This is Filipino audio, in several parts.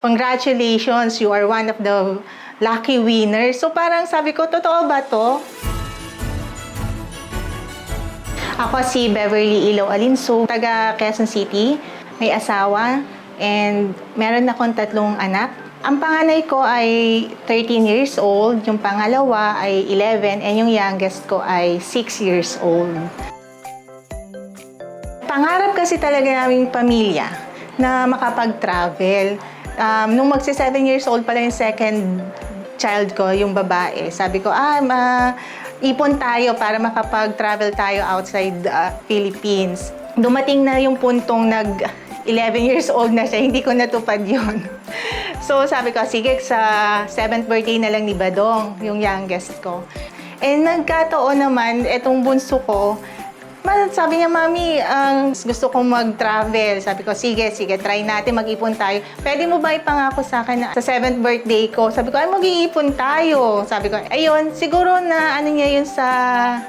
Congratulations, you are one of the lucky winners. So parang sabi ko, totoo ba to? Ako si Beverly Ilaw Alinso, taga Quezon City, may asawa, and meron akong 3 anak. Ang panganay ko ay 13 years old, yung pangalawa ay 11, and yung youngest ko ay 6 years old. Pangarap kasi talaga naming pamilya na makapag-travel. Nung magsi 7 years old pala yung second child ko, yung babae, sabi ko, ipon tayo para makapag-travel tayo outside Philippines. Dumating na yung puntong 11 years old na siya, hindi ko natupad yun. So sabi ko, sige, sa 7th birthday na lang ni Badong, yung youngest ko. And nagkataon naman, etong bunso ko, sabi niya, Mami, gusto kong mag-travel. Sabi ko, sige, try natin, mag-ipon tayo. Pwede mo ba ipangako sa akin na sa 7th birthday ko? Sabi ko, mag-iipon tayo. Sabi ko, ayun, siguro na niya yun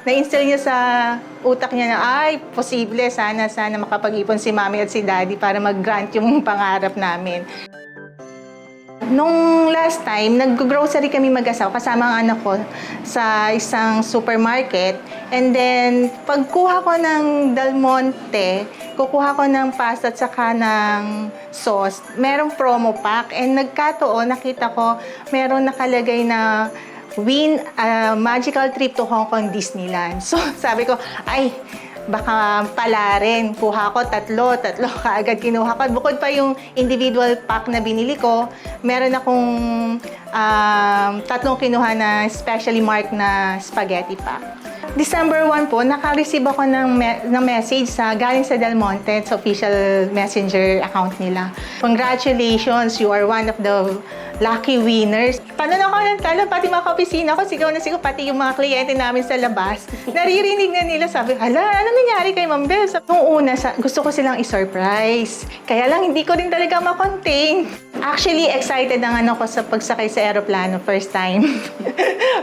na-instill niya sa utak niya na, posible, sana makapag-ipon si Mami at si Daddy para mag-grant yung pangarap namin. Nung last time, nag-grocery kami mag-asawa kasama ang anak ko sa isang supermarket. And then, pagkuha ko ng Del Monte, kukuha ko ng pasta at saka ng sauce, merong promo pack. And nagkataon, nakita ko, meron nakalagay na win magical trip to Hong Kong Disneyland. So, sabi ko, baka pala rin. Kuha ko tatlo kaagad kinuha ko. Bukod pa yung individual pack na binili ko, meron akong 3 kinuha na specially marked na spaghetti pack. December 1 po, naka-receive ako ng message galing sa Del Monte, sa official messenger account nila. Congratulations, you are one of the lucky winners. Paano na ako ng talo, pati mga ka-opisina ko, sigaw na sigaw, pati yung mga kliyente namin sa labas. Naririnig na nila, sabi, hala, ano nangyari kay Ma'am Bel? Nung una, gusto ko silang i-surprise. Kaya lang, hindi ko rin talaga ma-contain. Actually, excited ang ko sa pagsakay sa aeroplano, first time.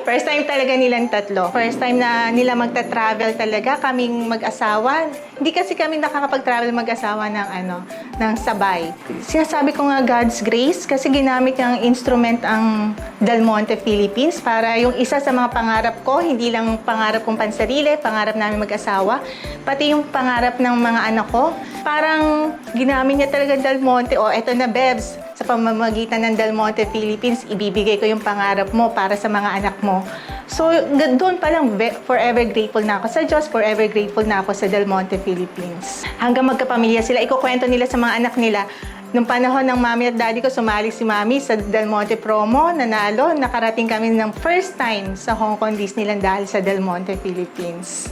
First time talaga nilang 3. First time na nila magta-travel talaga, kaming mag-asawa. Hindi kasi kami nakakapag-travel mag-asawa ng sabay. Sinasabi ko nga God's grace kasi ginamit niyang instrument ang Del Monte Philippines para yung isa sa mga pangarap ko, hindi lang pangarap kong pansarili, pangarap namin mag-asawa, pati yung pangarap ng mga anak ko. Parang ginamit niya talaga Del Monte, eto na Bebs, sa pamamagitan ng Del Monte Philippines, ibibigay ko yung pangarap mo para sa mga anak mo. So, doon pa lang forever grateful na ako sa Diyos, forever grateful na ako sa Del Monte Philippines. Hanggang magkapamilya sila, ikukwento nila sa mga anak nila. Nung panahon ng Mami at Daddy ko, sumali si Mami sa Del Monte promo, nanalo, nakarating kami ng first time sa Hong Kong Disneyland dahil sa Del Monte Philippines.